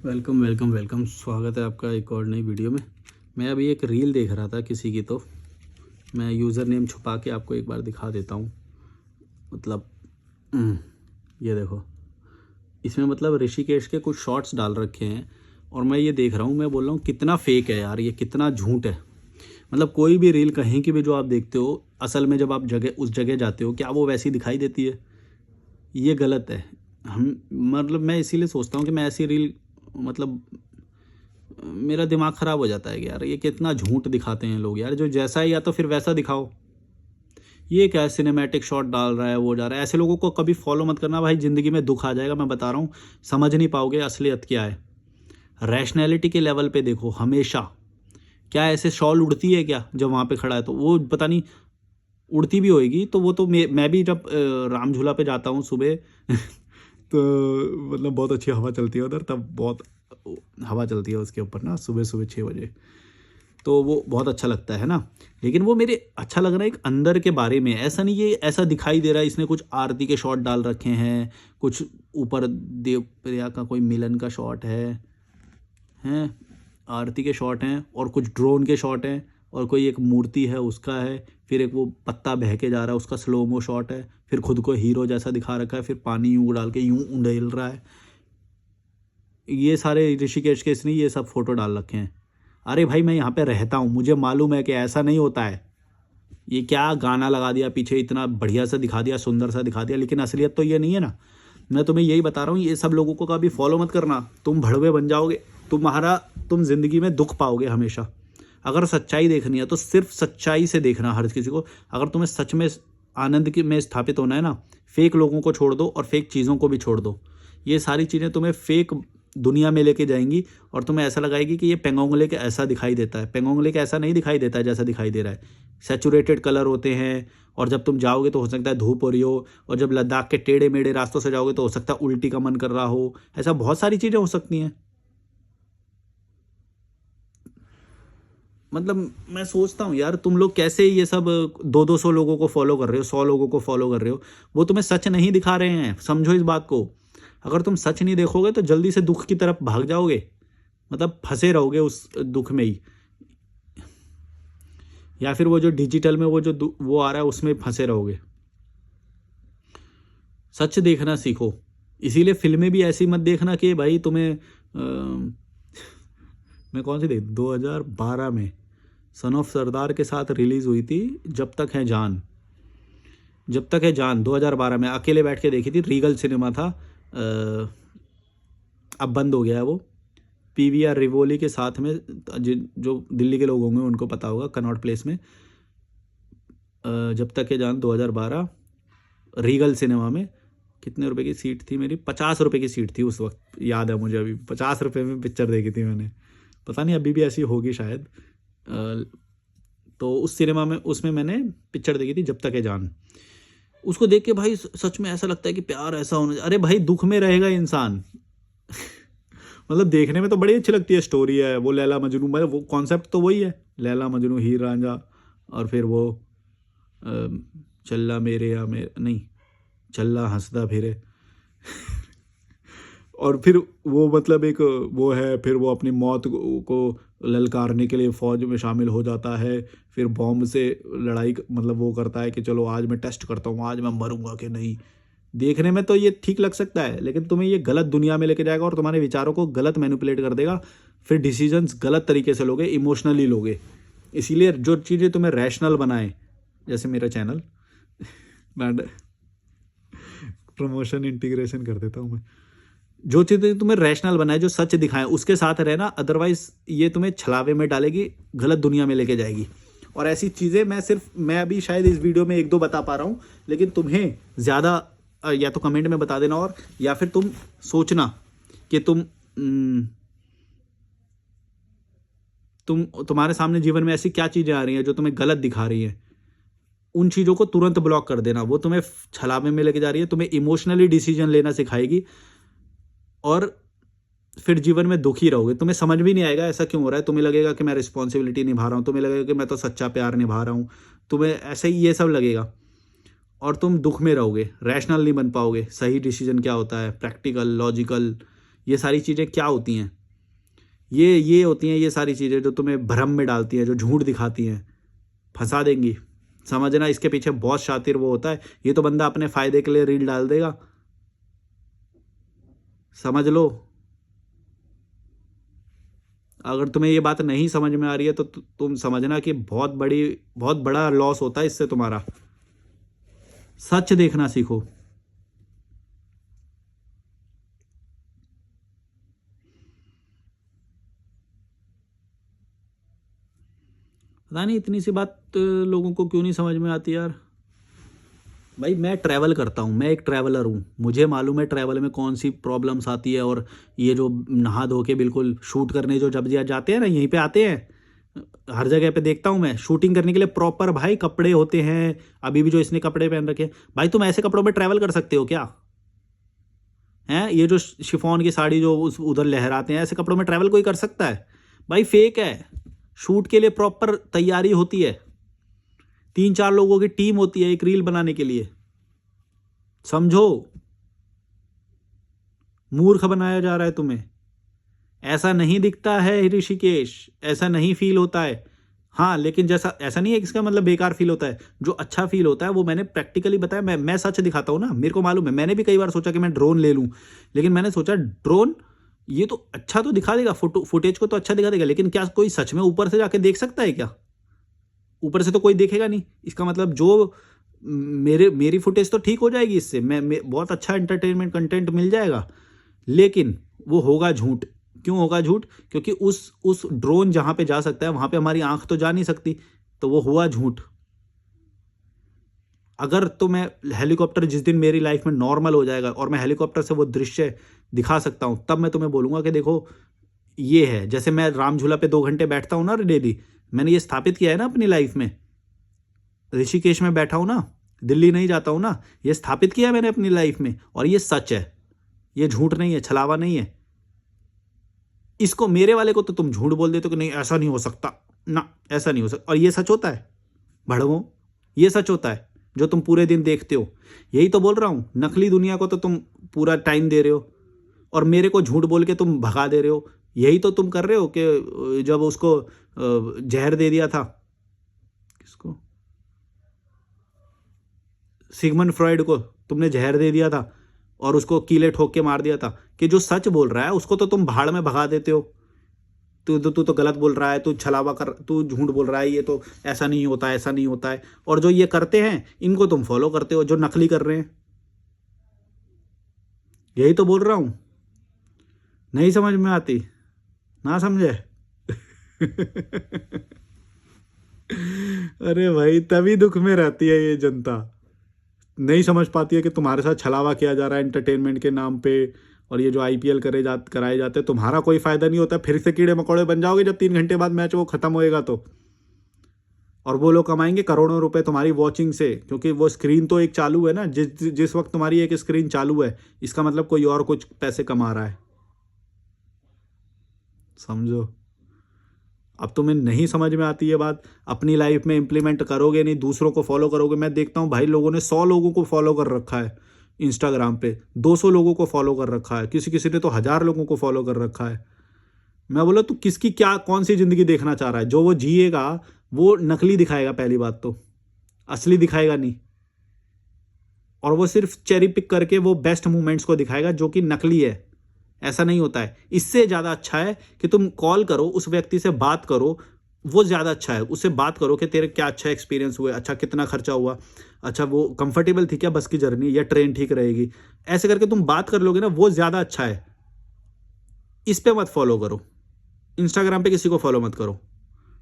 Welcome welcome welcome, स्वागत है आपका एक और नई वीडियो में। मैं अभी एक रील देख रहा था किसी की, तो मैं यूज़र नेम छुपा के आपको एक बार दिखा देता हूँ। मतलब ये देखो, इसमें मतलब ऋषिकेश के कुछ शॉट्स डाल रखे हैं और मैं ये देख रहा हूँ। मैं बोल रहा हूँ कितना फेक है यार, ये कितना झूठ है। मतलब कोई भी रील कहीं की भी जो आप देखते हो, असल में जब आप उस जगह जाते हो, क्या वो वैसी दिखाई देती है? ये गलत है। हम मतलब मैं इसीलिए सोचता हूँ कि मैं ऐसी रील, मतलब मेरा दिमाग ख़राब हो जाता है कि यार ये कितना झूठ दिखाते हैं लोग यार। जो जैसा है या तो फिर वैसा दिखाओ। ये क्या है, सिनेमैटिक शॉट डाल रहा है, वो जा रहा है। ऐसे लोगों को कभी फॉलो मत करना भाई, ज़िंदगी में दुख आ जाएगा। मैं बता रहा हूँ, समझ नहीं पाओगे असलियत क्या है। रैशनैलिटी के लेवल पे देखो हमेशा। क्या ऐसे शॉल उड़ती है क्या जब वहाँ पे खड़ा है? तो वो पता नहीं, उड़ती भी होएगी तो वो तो मैं भी जब राम झूला पे जाता हूँ सुबह तो मतलब बहुत अच्छी हवा चलती है उधर, तब बहुत हवा चलती है उसके ऊपर ना, सुबह सुबह 6 बजे। तो वो बहुत अच्छा लगता है ना। लेकिन वो मेरे अच्छा लग रहा है एक अंदर के बारे में। ऐसा नहीं ये ऐसा दिखाई दे रहा है इसने कुछ आरती के शॉट डाल रखे हैं, कुछ ऊपर देव प्रिया का कोई मिलन का शॉट हैं आरती के शॉट हैं, और कुछ ड्रोन के शॉट हैं, और कोई एक मूर्ति है उसका है, फिर एक वो पत्ता बह के जा रहा है उसका स्लोमो शॉट है, फिर खुद को हीरो जैसा दिखा रखा है, फिर पानी यूँ डाल के यूँ उंडेल रहा है। ये सारे ऋषिकेश के इसने ये सब फोटो डाल रखे हैं। अरे भाई, मैं यहाँ पे रहता हूँ, मुझे मालूम है कि ऐसा नहीं होता है। ये क्या गाना लगा दिया पीछे, इतना बढ़िया सा दिखा दिया, सुंदर सा दिखा दिया, लेकिन असलियत तो ये नहीं है ना। मैं तुम्हें यही बता रहा हूँ, ये सब लोगों को कभी फॉलो मत करना। तुम भड़वे बन जाओगे। तुम जिंदगी में दुख पाओगे हमेशा। अगर सच्चाई देखनी है तो सिर्फ सच्चाई से देखना हर किसी को। अगर तुम्हें सच में आनंद की में स्थापित होना है ना, फेक लोगों को छोड़ दो और फेक चीज़ों को भी छोड़ दो। ये सारी चीज़ें तुम्हें फेक दुनिया में लेके जाएंगी और तुम्हें ऐसा लगाएगी कि ये पेंगोंग लेक ऐसा दिखाई देता है। पेंगोंग लेक ऐसा नहीं दिखाई देता है जैसा दिखाई दे रहा है। सैचुरेटेड कलर होते हैं, और जब तुम जाओगे तो हो सकता है धूप हो रही हो, और जब लद्दाख के टेढ़े मेढ़े रास्तों से जाओगे तो हो सकता है उल्टी का मन कर रहा हो। ऐसा बहुत सारी चीज़ें हो सकती हैं। मतलब मैं सोचता हूँ यार, तुम लोग कैसे ये सब 200 लोगों को फॉलो कर रहे हो, 100 लोगों को फॉलो कर रहे हो। वो तुम्हें सच नहीं दिखा रहे हैं, समझो इस बात को। अगर तुम सच नहीं देखोगे तो जल्दी से दुख की तरफ भाग जाओगे, मतलब फंसे रहोगे उस दुख में ही। या फिर वो जो डिजिटल में वो आ रहा है उसमें फंसे रहोगे। सच देखना सीखो। इसीलिए फिल्में भी ऐसी मत देखना कि भाई तुम्हें मैं कौन सी देख 2012 में सन ऑफ सरदार के साथ रिलीज़ हुई थी, जब तक है जान। जब तक है जान 2012 में अकेले बैठ के देखी थी, रीगल सिनेमा था। अब बंद हो गया है वो। पीवीआर रिवोली के साथ में, जो दिल्ली के लोग होंगे उनको पता होगा, कनॉट प्लेस में। जब तक है जान 2012 रीगल सिनेमा में। कितने रुपए की सीट थी मेरी? 50 रुपये की सीट थी उस वक्त, याद है मुझे अभी। 50 रुपये में पिक्चर देखी थी मैंने। पता नहीं अभी भी ऐसी होगी शायद। तो उस सिनेमा में, उसमें मैंने पिक्चर देखी थी जब तक है जान। उसको देख के भाई सच में ऐसा लगता है कि प्यार ऐसा होना। अरे भाई, दुख में रहेगा इंसान मतलब देखने में तो बड़ी अच्छी लगती है, स्टोरी है वो लैला मजनू, मतलब वो कॉन्सेप्ट तो वही है, लैला मजनू हीर रांझा। और फिर वो चल्ला मेरे या मेरे नहीं, चल्ला हंसदा फिरे और फिर वो मतलब एक वो है, फिर वो अपनी मौत को ललकारने के लिए फौज में शामिल हो जाता है। फिर बॉम्ब से लड़ाई मतलब वो करता है कि चलो आज मैं टेस्ट करता हूँ, आज मैं मरूंगा कि नहीं। देखने में तो ये ठीक लग सकता है, लेकिन तुम्हें ये गलत दुनिया में लेके जाएगा और तुम्हारे विचारों को गलत मैनिपुलेट कर देगा। फिर डिसीजंस गलत तरीके से लोगे, इमोशनली लोगे। इसीलिए जो चीज़ें तुम्हें रैशनल बनाए, जैसे मेरा चैनल मैं प्रमोशन इंटीग्रेशन कर देता हूँ मैं। जो चीज़ें तुम्हें रैशनल बनाए, जो सच दिखाएं, उसके साथ रहना। अदरवाइज ये तुम्हें छलावे में डालेगी, गलत दुनिया में लेके जाएगी। और ऐसी चीज़ें मैं अभी शायद इस वीडियो में एक दो बता पा रहा हूँ, लेकिन तुम्हें ज़्यादा या तो कमेंट में बता देना, और या फिर तुम सोचना कि तुम्हारे सामने जीवन में ऐसी क्या चीज़ें आ रही हैं जो तुम्हें गलत दिखा रही हैं। उन चीज़ों को तुरंत ब्लॉक कर देना। वो तुम्हें छलावे में लेके जा रही है, तुम्हें इमोशनली डिसीजन लेना सिखाएगी, और फिर जीवन में दुखी रहोगे। तुम्हें समझ भी नहीं आएगा ऐसा क्यों हो रहा है। तुम्हें लगेगा कि मैं रिस्पॉन्सिबिलिटी निभा रहा हूँ, तुम्हें लगेगा कि मैं तो सच्चा प्यार निभा रहा हूँ, तुम्हें ऐसे ही ये सब लगेगा, और तुम दुख में रहोगे। रैशनल नहीं बन पाओगे, सही डिसीजन क्या होता है, प्रैक्टिकल, लॉजिकल, ये सारी चीज़ें क्या होती हैं? ये होती हैं ये सारी चीज़ें जो तुम्हें भ्रम में डालती हैं, जो झूठ दिखाती हैं, फंसा देंगी। समझना, इसके पीछे बहुत शातिर वो होता है। ये तो बंदा अपने फ़ायदे के लिए रील डाल देगा, समझ लो। अगर तुम्हें ये बात नहीं समझ में आ रही है तो तुम समझना कि बहुत बड़ा लॉस होता है इससे तुम्हारा। सच देखना सीखो। पता नहीं इतनी सी बात लोगों को क्यों नहीं समझ में आती यार। भाई मैं ट्रैवल करता हूँ, मैं एक ट्रैवलर हूँ, मुझे मालूम है ट्रैवल में कौन सी प्रॉब्लम्स आती है। और ये जो नहा धो के बिल्कुल शूट करने जो जब जाते हैं ना, यहीं पे आते हैं, हर जगह पे देखता हूँ मैं, शूटिंग करने के लिए प्रॉपर भाई कपड़े होते हैं। अभी भी जो इसने कपड़े पहन रखे हैं, भाई तुम ऐसे कपड़ों में ट्रैवल कर सकते हो क्या? हैं ये जो शिफॉन की साड़ी जो उस उधर लहराते हैं, ऐसे कपड़ों में ट्रैवल कोई कर सकता है? भाई फेक है। शूट के लिए प्रॉपर तैयारी होती है, 3-4 लोगों की टीम होती है एक रील बनाने के लिए, समझो। मूर्ख बनाया जा रहा है तुम्हें। ऐसा नहीं दिखता है ऋषिकेश, ऐसा नहीं फील होता है। हाँ लेकिन जैसा ऐसा नहीं है कि इसका मतलब बेकार फील होता है। जो अच्छा फील होता है वो मैंने प्रैक्टिकली बताया। मैं सच दिखाता हूँ ना, मेरे को मालूम है। मैंने भी कई बार सोचा कि मैं ड्रोन ले लूँ, लेकिन मैंने सोचा ड्रोन ये तो अच्छा तो दिखा देगा, फुटेज को तो अच्छा दिखा देगा, लेकिन क्या कोई सच में ऊपर से जाके देख सकता है क्या? ऊपर से तो कोई देखेगा नहीं। इसका मतलब जो मेरी फुटेज तो ठीक हो जाएगी इससे, मैं बहुत अच्छा एंटरटेनमेंट कंटेंट मिल जाएगा, लेकिन वो होगा झूठ। क्यों होगा झूठ? क्योंकि उस ड्रोन जहां पे जा सकता है वहां पे हमारी आंख तो जा नहीं सकती, तो वो हुआ झूठ। अगर तो मैं हेलीकॉप्टर जिस दिन मेरी लाइफ में नॉर्मल हो जाएगा और मैं हेलीकॉप्टर से वो दृश्य दिखा सकता हूं, तब मैं तुम्हें बोलूंगा कि देखो ये है। जैसे मैं राम झूला पे 2 घंटे बैठता हूं ना डेली, मैंने ये स्थापित किया है ना अपनी लाइफ में। ऋषिकेश में बैठा हूं ना, दिल्ली नहीं जाता हूं ना, ये स्थापित किया है मैंने अपनी लाइफ में, और ये सच है, ये झूठ नहीं है, छलावा नहीं है। इसको मेरे वाले को तो तुम झूठ बोल देते हो कि नहीं ऐसा नहीं हो सकता ना, ऐसा नहीं हो सकता, और ये सच होता है। भड़वो, ये सच होता है जो तुम पूरे दिन देखते हो। यही तो बोल रहा हूं, नकली दुनिया को तो तुम पूरा टाइम दे रहे हो और मेरे को झूठ बोल के तुम भगा दे रहे हो। यही तो तुम कर रहे हो कि जब उसको जहर दे दिया था, किसको, सिगमंड फ्रॉइड को तुमने जहर दे दिया था और उसको कीले ठोक के मार दिया था, कि जो सच बोल रहा है उसको तो तुम भाड़ में भगा देते हो। तू तो गलत बोल रहा है, तू छलावा कर, तू झूठ बोल रहा है, ये तो ऐसा नहीं होता है, ऐसा नहीं होता है। और जो ये करते हैं इनको तुम फॉलो करते हो, जो नकली कर रहे हैं। यही तो बोल रहा हूं, नहीं समझ में आती ना, समझे? अरे भाई तभी दुख में रहती है ये जनता, नहीं समझ पाती है कि तुम्हारे साथ छलावा किया जा रहा है एंटरटेनमेंट के नाम पे। और ये जो आईपीएल कराए जाते हैं, तुम्हारा कोई फायदा नहीं होता, फिर से कीड़े मकोड़े बन जाओगे जब 3 घंटे बाद मैच वो खत्म होएगा तो। और वो लोग कमाएंगे करोड़ों रुपए तुम्हारी वॉचिंग से, क्योंकि वो स्क्रीन तो एक चालू है ना, जिस वक्त तुम्हारी एक स्क्रीन चालू है, इसका मतलब कोई और कुछ पैसे कमा रहा है, समझो। अब तुम्हें नहीं समझ में आती ये बात, अपनी लाइफ में इंप्लीमेंट करोगे नहीं, दूसरों को फॉलो करोगे। मैं देखता हूँ भाई लोगों ने 100 लोगों को फॉलो कर रखा है इंस्टाग्राम पे, 200 लोगों को फॉलो कर रखा है, किसी किसी ने तो 1000 लोगों को फॉलो कर रखा है। मैं बोला तू किसकी क्या कौन सी जिंदगी देखना चाह रहा है? जो वो जिएगा वो नकली दिखाएगा, पहली बात तो असली दिखाएगा नहीं। और वो सिर्फ चेरी पिक करके वो बेस्ट मोमेंट्स को दिखाएगा जो कि नकली है। ऐसा नहीं होता है। इससे ज़्यादा अच्छा है कि तुम कॉल करो, उस व्यक्ति से बात करो, वो ज़्यादा अच्छा है। उससे बात करो कि तेरे क्या अच्छा एक्सपीरियंस हुआ, अच्छा कितना खर्चा हुआ, अच्छा वो कंफर्टेबल थी क्या बस की जर्नी, या ट्रेन ठीक रहेगी। ऐसे करके तुम बात कर लोगे ना, वो ज़्यादा अच्छा है। इस पे मत फॉलो करो, इंस्टाग्राम पे किसी को फॉलो मत करो।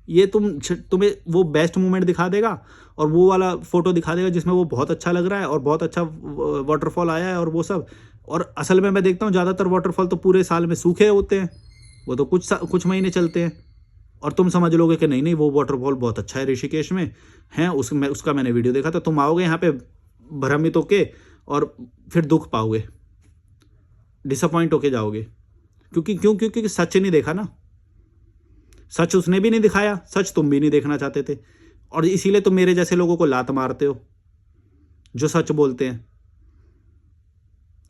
ये तुम्हें वो बेस्ट मोमेंट दिखा देगा और वो वाला फोटो दिखा देगा जिसमें वो बहुत अच्छा लग रहा है और बहुत अच्छा वाटरफॉल आया है और वो सब। और असल में मैं देखता हूँ ज़्यादातर वाटरफॉल तो पूरे साल में सूखे होते हैं, वो तो कुछ महीने चलते हैं। और तुम समझ लोगे कि नहीं नहीं वो वाटरफॉल बहुत अच्छा है ऋषिकेश में है, उसका मैंने वीडियो देखा था। तुम आओगे यहाँ पे भ्रमित होके और फिर दुख पाओगे, डिसअपॉइंट होके जाओगे। क्योंकि सच नहीं देखा ना, सच उसने भी नहीं दिखाया, सच तुम भी नहीं देखना चाहते थे। और इसीलिए तुम मेरे जैसे लोगों को लात मारते हो जो सच बोलते हैं।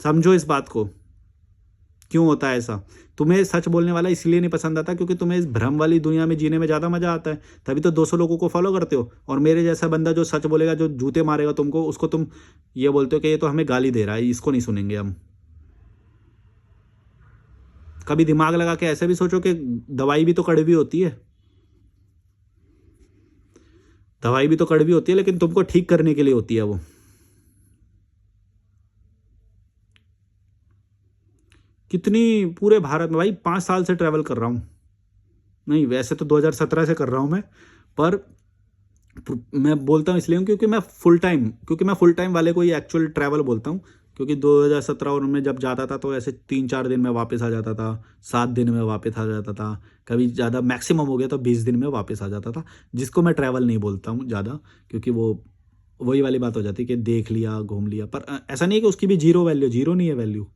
समझो इस बात को क्यों होता है ऐसा? तुम्हें सच बोलने वाला इसलिए नहीं पसंद आता क्योंकि तुम्हें इस भ्रम वाली दुनिया में जीने में ज़्यादा मज़ा आता है, तभी तो 200 लोगों को फॉलो करते हो। और मेरे जैसा बंदा जो सच बोलेगा, जो जूते मारेगा तुमको, उसको तुम ये बोलते हो कि ये तो हमें गाली दे रहा है, इसको नहीं सुनेंगे हम। कभी दिमाग लगा के ऐसे भी सोचो कि दवाई भी तो कड़वी होती है, दवाई भी तो कड़वी होती है, लेकिन तुमको ठीक करने के लिए होती है वो। कितनी पूरे भारत में भाई 5 साल से ट्रैवल कर रहा हूँ। नहीं, वैसे तो 2017 से कर रहा हूँ मैं, पर मैं बोलता हूँ इसलिए हूँ क्योंकि मैं फुल टाइम वाले को ही एक्चुअल ट्रैवल बोलता हूँ। क्योंकि 2017 और में जब जाता था तो ऐसे 3-4 दिन में वापस आ जाता था, 7 दिन में वापस आ जाता था, कभी ज़्यादा मैक्सिमम हो गया तो 20 दिन में वापस आ जाता था, जिसको मैं ट्रैवल नहीं बोलता हूँ ज़्यादा, क्योंकि वो वही वाली बात हो जाती है कि देख लिया, घूम लिया। पर ऐसा नहीं है कि उसकी भी जीरो वैल्यू, जीरो नहीं है वैल्यू,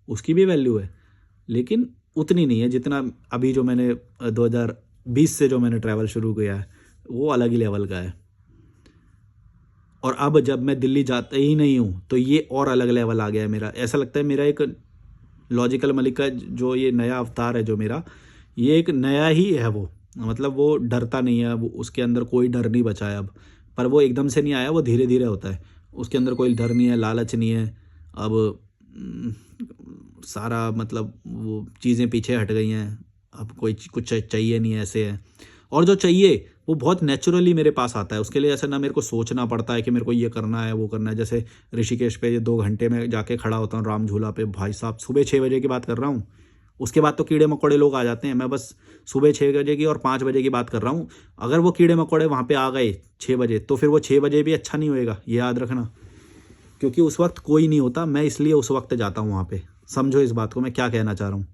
उसकी भी वैल्यू है, लेकिन उतनी नहीं है जितना अभी जो मैंने 2020 से जो मैंने ट्रैवल शुरू किया है, वो अलग ही लेवल का है। और अब जब मैं दिल्ली जाता ही नहीं हूँ तो ये और अलग लेवल आ गया है मेरा। ऐसा लगता है मेरा एक लॉजिकल मलिक का जो ये नया अवतार है जो मेरा, ये एक नया ही है वो। मतलब वो डरता नहीं है, वो उसके अंदर कोई डर नहीं बचा है अब। पर वो एकदम से नहीं आया, वो धीरे धीरे होता है। उसके अंदर कोई डर नहीं है, लालच नहीं है। अब सारा मतलब वो चीज़ें पीछे हट गई हैं, अब कोई कुछ चाहिए नहीं है, ऐसे है। और जो चाहिए वो बहुत नेचुरली मेरे पास आता है, उसके लिए ऐसा ना मेरे को सोचना पड़ता है कि मेरे को ये करना है वो करना है। जैसे ऋषिकेश पे ये 2 घंटे में जाके खड़ा होता हूँ राम झूला पे, भाई साहब सुबह 6 बजे की बात कर रहा हूँ। उसके बाद तो कीड़े मकोड़े लोग आ जाते हैं, मैं बस सुबह 6 बजे की और 5 बजे की बात कर रहा हूँ। अगर वो कीड़े मकोड़े वहाँ पे आ गए 6 बजे तो फिर वो 6 बजे भी अच्छा नहीं होएगा, ये याद रखना। क्योंकि उस वक्त कोई नहीं होता, मैं इसलिए उस वक्त जाता हूँ वहाँ पे। समझो इस बात को मैं क्या कहना चाह रहा हूँ।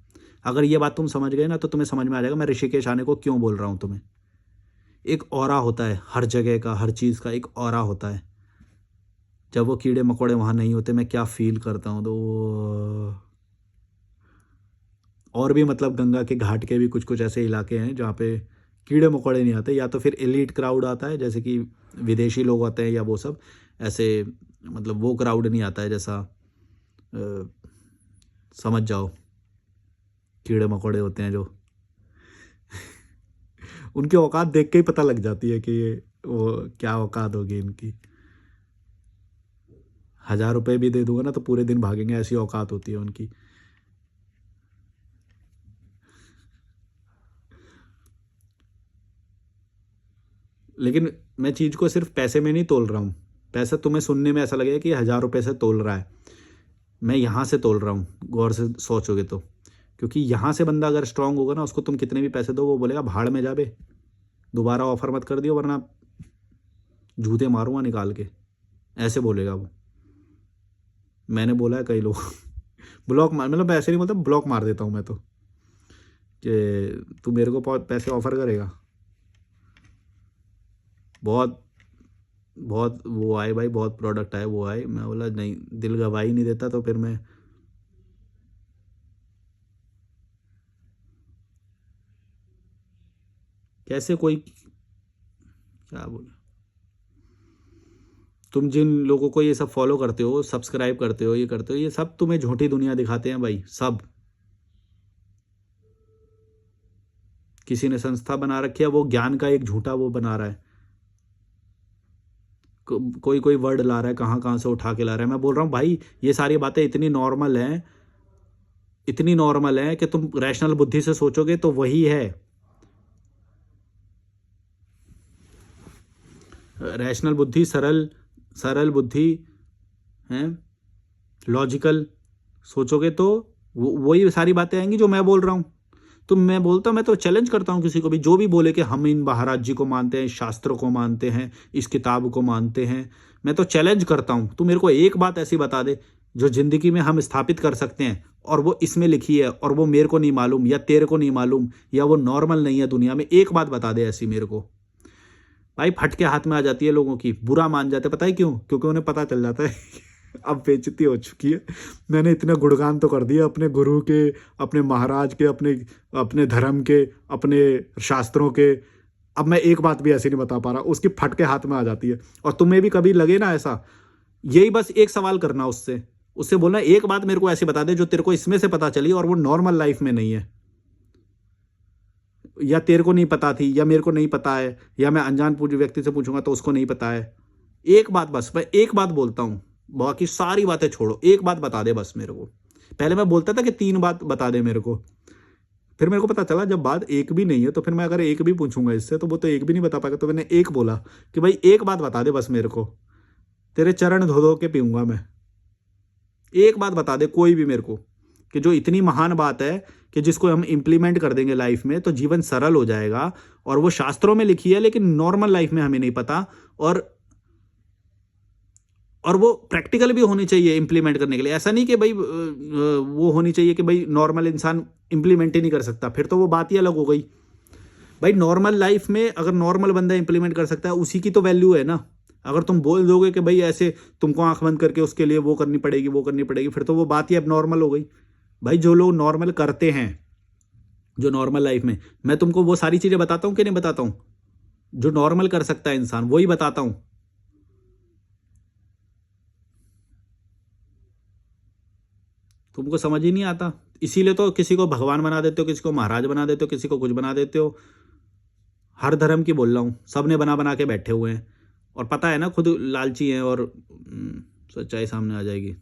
अगर ये बात तुम समझ गए ना तो तुम्हें समझ में आ जाएगा मैं ऋषिकेश आने को क्यों बोल रहा हूँ तुम्हें। एक ऑरा होता है हर जगह का, हर चीज़ का एक ऑरा होता है। जब वो कीड़े मकोड़े वहाँ नहीं होते मैं क्या फील करता हूँ, तो और भी मतलब गंगा के घाट के भी कुछ कुछ ऐसे इलाके हैं जहाँ पे कीड़े मकोड़े नहीं आते, या तो फिर एलीट क्राउड आता है जैसे कि विदेशी लोग होते हैं या वो सब ऐसे, मतलब वो क्राउड नहीं आता है जैसा समझ जाओ कीड़े मकोड़े होते हैं जो उनकी औकात देख के ही पता लग जाती है कि ये वो क्या औकात होगी इनकी। 1000 रुपये भी दे दूंगा ना तो पूरे दिन भागेंगे, ऐसी औकात होती है उनकी। लेकिन मैं चीज़ को सिर्फ पैसे में नहीं तोल रहा हूँ। पैसा तुम्हें सुनने में ऐसा लगेगा कि 1000 रुपये से तोल रहा है, मैं यहाँ से तोल रहा हूँ, गौर से सोचोगे तो। क्योंकि यहाँ से बंदा अगर स्ट्रांग होगा ना, उसको तुम कितने भी पैसे दो वो बोलेगा भाड़ में जाबे, दोबारा ऑफर मत कर दियो वरना जूते मारूंगा निकाल के, ऐसे बोलेगा वो। मैंने बोला है कई लोग ब्लॉक मार, मतलब ऐसे नहीं बोलता, ब्लॉक मार देता हूँ मैं तो, कि तू मेरे को बहुत पैसे ऑफर करेगा। बहुत बहुत वो आए भाई, बहुत प्रोडक्ट आए, वो आए, मैं बोला नहीं, दिल गवा ही नहीं देता तो फिर मैं कैसे कोई क्या बोले। तुम जिन लोगों को ये सब फॉलो करते हो, सब्सक्राइब करते हो, ये करते हो, ये सब तुम्हें झूठी दुनिया दिखाते हैं भाई सब। किसी ने संस्था बना रखी है, वो ज्ञान का एक झूठा वो बना रहा है। कोई कोई वर्ड ला रहा है, कहाँ कहाँ से उठा के ला रहा है। मैं बोल रहा हूँ भाई ये सारी बातें इतनी नॉर्मल हैं, इतनी नॉर्मल है कि तुम रैशनल बुद्धि से सोचोगे तो वही है। रैशनल बुद्धि, सरल सरल बुद्धि है, लॉजिकल सोचोगे तो वही सारी बातें आएंगी जो मैं बोल रहा हूँ। तो मैं बोलता हूँ, मैं तो चैलेंज करता हूँ किसी को भी, जो भी बोले कि हम इन महाराज जी को मानते हैं, शास्त्रों को मानते हैं, इस किताब को मानते हैं, मैं तो चैलेंज करता हूँ तू मेरे को एक बात ऐसी बता दे जो ज़िंदगी में हम स्थापित कर सकते हैं और वो इसमें लिखी है और वो मेरे को नहीं मालूम या तेरे को नहीं मालूम या वो नॉर्मल नहीं है दुनिया में, एक बात बता दे ऐसी मेरे को। भाई फटके हाथ में आ जाती है लोगों की, बुरा मान जाते, पता है क्यों? क्योंकि उन्हें पता चल जाता है अब बेइज्जती हो चुकी है। मैंने इतने गुणगान तो कर दिए अपने गुरु के, अपने महाराज के, अपने अपने धर्म के, अपने शास्त्रों के, अब मैं एक बात भी ऐसी नहीं बता पा रहा, उसकी फटके हाथ में आ जाती है। और तुम्हें भी कभी लगे ना ऐसा, यही बस एक सवाल करना उससे, उससे बोलना एक बात मेरे को ऐसे बता दे जो तेरे को इसमें से पता चली और वो नॉर्मल लाइफ में नहीं है, या तेरे को नहीं पता थी, या मेरे को नहीं पता है, या मैं अनजान व्यक्ति से पूछूंगा तो उसको नहीं पता है। एक बात, बस मैं एक बात बोलता हूँ, बाकी सारी बातें छोड़ो, एक बात बता दे बस मेरे को। पहले मैं बोलता था कि 3 बात बता दे मेरे को, फिर मेरे को पता चला जब बात एक भी नहीं है तो फिर मैं अगर एक भी पूछूंगा इससे तो वो तो एक भी नहीं बता पाएगा। तो मैंने एक बोला कि भाई एक बात बता दे बस मेरे को, तेरे चरण धो धो के पीऊंगा मैं। एक बात बता दे कोई भी मेरे को, कि जो इतनी महान बात है कि जिसको हम इम्प्लीमेंट कर देंगे लाइफ में तो जीवन सरल हो जाएगा। और वो शास्त्रों में लिखी है लेकिन नॉर्मल लाइफ में हमें नहीं पता, और वो प्रैक्टिकल भी होनी चाहिए इम्प्लीमेंट करने के लिए। ऐसा नहीं कि भाई वो होनी चाहिए कि भाई नॉर्मल इंसान इम्प्लीमेंट ही नहीं कर सकता, फिर तो वो बात ही अलग हो गई। भाई नॉर्मल लाइफ में अगर नॉर्मल बंदा इंप्लीमेंट कर सकता है उसी की तो वैल्यू है ना। अगर तुम बोल दोगे कि भाई ऐसे तुमको आंख बंद करके उसके लिए वो करनी पड़ेगी, फिर तो वो बात ही अब नॉर्मल हो गई। भाई जो लोग नॉर्मल करते हैं, जो नॉर्मल लाइफ में, मैं तुमको वो सारी चीजें बताता हूँ कि नहीं बताता हूँ, जो नॉर्मल कर सकता है इंसान वही बताता हूँ। तुमको समझ ही नहीं आता, इसीलिए तो किसी को भगवान बना देते हो, किसी को महाराज बना देते हो, किसी को कुछ बना देते हो। हर धर्म की बोल रहा हूँ, सब ने बना बना के बैठे हुए हैं और पता है ना खुद लालची हैं, और सच्चाई सामने आ जाएगी।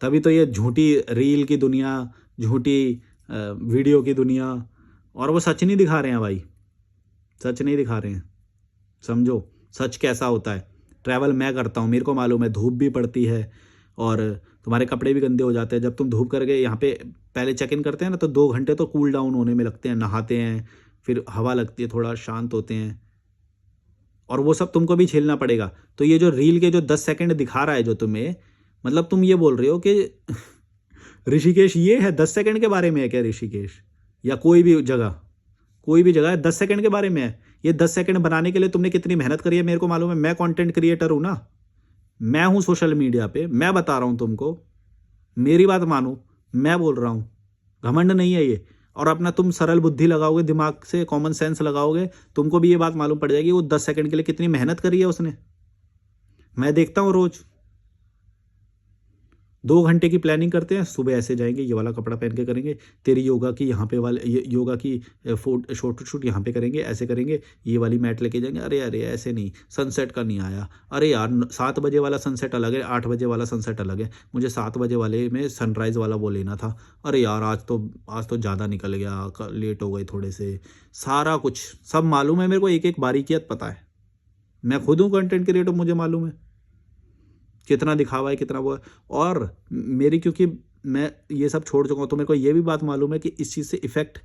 तभी तो ये झूठी रील की दुनिया, झूठी वीडियो की दुनिया, और वो सच नहीं दिखा रहे हैं भाई, सच नहीं दिखा रहे हैं। समझो सच कैसा होता है। ट्रैवल मैं करता हूँ, मेरे को मालूम है, धूप भी पड़ती है और तुम्हारे कपड़े भी गंदे हो जाते हैं। जब तुम धूप करके यहाँ पे पहले चेक इन करते हैं ना तो 2 घंटे तो कूल डाउन होने में लगते हैं, नहाते हैं, फिर हवा लगती है, थोड़ा शांत होते हैं, और वो सब तुमको भी झेलना पड़ेगा। तो ये जो रील के जो 10 सेकंड दिखा रहा है जो तुम्हें, मतलब तुम ये बोल रहे हो कि ऋषिकेश ये है 10 सेकंड के बारे में है क्या ऋषिकेश, या कोई भी जगह है 10 सेकंड के बारे में है। ये 10 सेकंड बनाने के लिए तुमने कितनी मेहनत करी है मेरे को मालूम है। मैं कंटेंट क्रिएटर हूं ना, मैं हूं सोशल मीडिया पे, मैं बता रहा हूं तुमको, मेरी बात मानो, मैं बोल रहा हूं, घमंड नहीं है ये। और अपना तुम सरल बुद्धि लगाओगे, दिमाग से कॉमन सेंस लगाओगे, तुमको भी ये बात मालूम पड़ जाएगी वो 10 सेकंड के लिए कितनी मेहनत करी है उसने। मैं देखता हूं रोज 2 घंटे की प्लानिंग करते हैं, सुबह ऐसे जाएंगे, ये वाला कपड़ा पहन के करेंगे, तेरी योगा की यहाँ पे वाले योगा की फोटो शूट यहाँ पे करेंगे, ऐसे करेंगे, ये वाली मैट लेके जाएंगे। अरे अरे ऐसे नहीं, सनसेट का नहीं आया, अरे यार 7 बजे वाला सनसेट अलग है, 8 बजे वाला सनसेट अलग है, मुझे 7 बजे वाले में सनराइज़ वाला वो लेना था। अरे यार आज तो ज़्यादा निकल गया, लेट हो गए थोड़े से। सारा कुछ सब मालूम है मेरे को, एक एक बारीकियत पता है। मैं खुद हूँ कंटेंट क्रिएटर, मुझे मालूम है कितना दिखावा है, कितना वो है। और मेरी, क्योंकि मैं ये सब छोड़ चुका हूँ तो मेरे को ये भी बात मालूम है कि इस चीज़ से इफ़ेक्ट,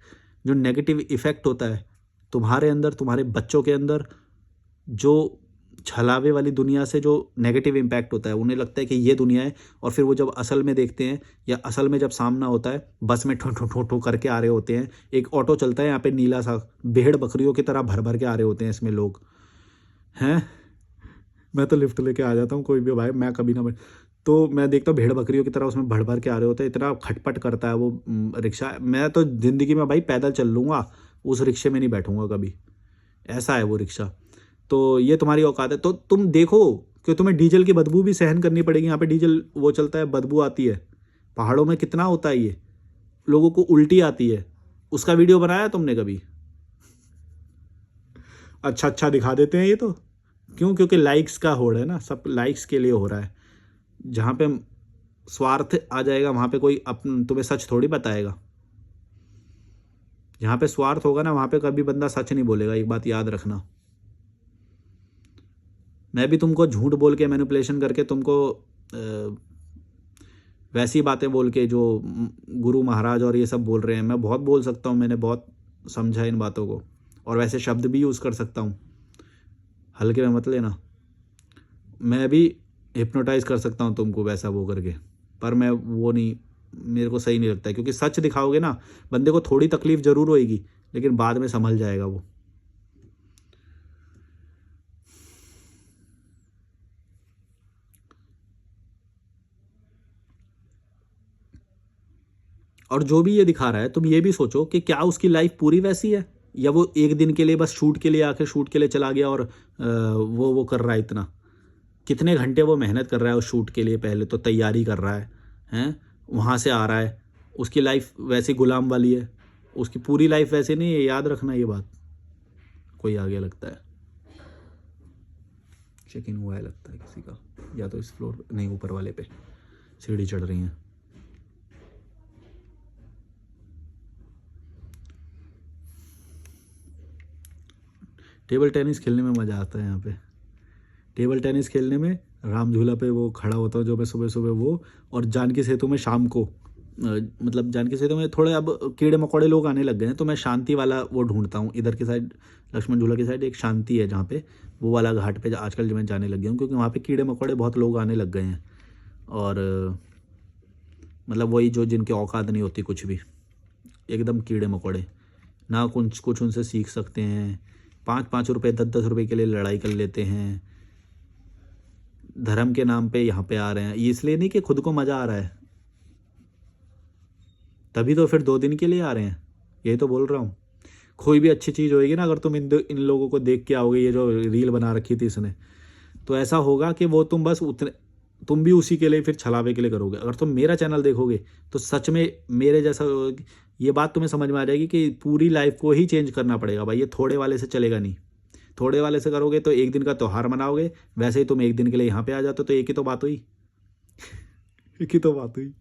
जो नेगेटिव इफ़ेक्ट होता है तुम्हारे अंदर, तुम्हारे बच्चों के अंदर, जो छलावे वाली दुनिया से जो नेगेटिव इम्पैक्ट होता है, उन्हें लगता है कि ये दुनिया है, और फिर वो जब असल में देखते हैं, या असल में जब सामना होता है, बस में ठो ठो ठो ठो करके आ रहे होते हैं, एक ऑटो चलता है यहाँ पे नीला सा, भेड़ बकरियों की तरह भर भर के आ रहे होते हैं इसमें लोग हैं। मैं तो लिफ्ट लेके आ जाता हूँ, कोई भी भाई, मैं कभी ना तो मैं देखता हूँ भेड़ बकरियों की तरह उसमें भर भर के आ रहे होते हैं, इतना खटपट करता है वो रिक्शा। मैं तो ज़िंदगी में भाई पैदल चल लूँगा, उस रिक्शे में नहीं बैठूंगा कभी, ऐसा है वो रिक्शा। तो ये तुम्हारी औकात है तो तुम देखो कि तुम्हें डीजल की बदबू भी सहन करनी पड़ेगी। यहाँ पे डीजल वो चलता है, बदबू आती है, पहाड़ों में कितना होता है, ये लोगों को उल्टी आती है। उसका वीडियो बनाया तुमने कभी? अच्छा दिखा देते हैं ये तो, क्यों? क्योंकि लाइक्स का होड़ है ना, सब लाइक्स के लिए हो रहा है। जहाँ पे स्वार्थ आ जाएगा वहाँ पे कोई तुम्हें सच थोड़ी बताएगा। जहाँ पे स्वार्थ होगा ना वहाँ पे कभी बंदा सच नहीं बोलेगा, एक बात याद रखना। मैं भी तुमको झूठ बोल के, मैनिपुलेशन करके तुमको वैसी बातें बोल के जो गुरु महाराज और ये सब बोल रहे हैं, मैं बहुत बोल सकता हूँ, मैंने बहुत समझा इन बातों को, और वैसे शब्द भी यूज़ कर सकता हूँ, हल्के में मत लेना। मैं भी हिप्नोटाइज कर सकता हूँ तुमको वैसा वो करके, पर मैं वो नहीं, मेरे को सही नहीं लगता है। क्योंकि सच दिखाओगे ना, बंदे को थोड़ी तकलीफ ज़रूर होएगी लेकिन बाद में संभल जाएगा वो। और जो भी ये दिखा रहा है, तुम ये भी सोचो कि क्या उसकी लाइफ पूरी वैसी है, या वो एक दिन के लिए बस शूट के लिए आके शूट के लिए चला गया और वो कर रहा है इतना। कितने घंटे वो मेहनत कर रहा है उस शूट के लिए, पहले तो तैयारी कर रहा है, हैं, वहाँ से आ रहा है, उसकी लाइफ वैसी गुलाम वाली है, उसकी पूरी लाइफ वैसे नहीं है, याद रखना ये बात। कोई आगे लगता है, चेक इन हुआ है लगता है किसी का, या तो इस फ्लोर नहीं ऊपर वाले पे सीढ़ी चढ़ रही हैं। टेबल टेनिस खेलने में मज़ा आता है यहाँ पे। टेबल टेनिस खेलने में राम झूला पे वो खड़ा होता हूँ जो मैं सुबह सुबह, वो और जानकी सेतु में शाम को, मतलब जानकी सेतु में थोड़े अब कीड़े मकोड़े लोग आने लग गए हैं, तो मैं शांति वाला वो ढूंढता हूँ। इधर की साइड लक्ष्मण झूला की साइड एक शांति है जहाँ पे, वो वाला घाट पे आजकल जो मैं जाने लग गया हूँ, क्योंकि वहाँ पे कीड़े मकोड़े बहुत लोग आने लग गए हैं, और मतलब वही जो जिनकी औकात नहीं होती कुछ भी, एकदम कीड़े मकोड़े, ना कुछ कुछ उनसे सीख सकते हैं। 5-5 रुपये 10-10 रुपये के लिए लड़ाई कर लेते हैं, धर्म के नाम पे यहाँ पे आ रहे हैं। ये इसलिए नहीं कि खुद को मज़ा आ रहा है, तभी तो फिर 2 दिन के लिए आ रहे हैं, यही तो बोल रहा हूँ। कोई भी अच्छी चीज़ होएगी ना, अगर तुम इन लोगों को देख के आओगे, ये जो रील बना रखी थी इसने, तो ऐसा होगा कि वो तुम बस उतने, तुम भी उसी के लिए फिर छलावे के लिए करोगे। अगर तुम मेरा चैनल देखोगे तो सच में मेरे जैसा, ये बात तुम्हें समझ में आ जाएगी कि पूरी लाइफ को ही चेंज करना पड़ेगा भाई, ये थोड़े वाले से चलेगा नहीं। थोड़े वाले से करोगे तो एक दिन का त्यौहार मनाओगे, वैसे ही तुम एक दिन के लिए यहाँ पे आ जाते हो तो एक ही तो बात हुई। एक ही तो बात हुई।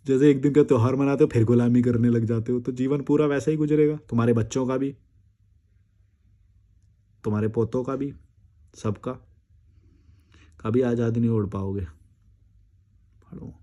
जैसे एक दिन का त्यौहार मनाते हो फिर गुलामी करने लग जाते हो, तो जीवन पूरा वैसा ही गुजरेगा, तुम्हारे बच्चों का भी, तुम्हारे पोतों का भी, सबका। कभी आज़ादी नहीं ओढ़ पाओगे। पढ़ो।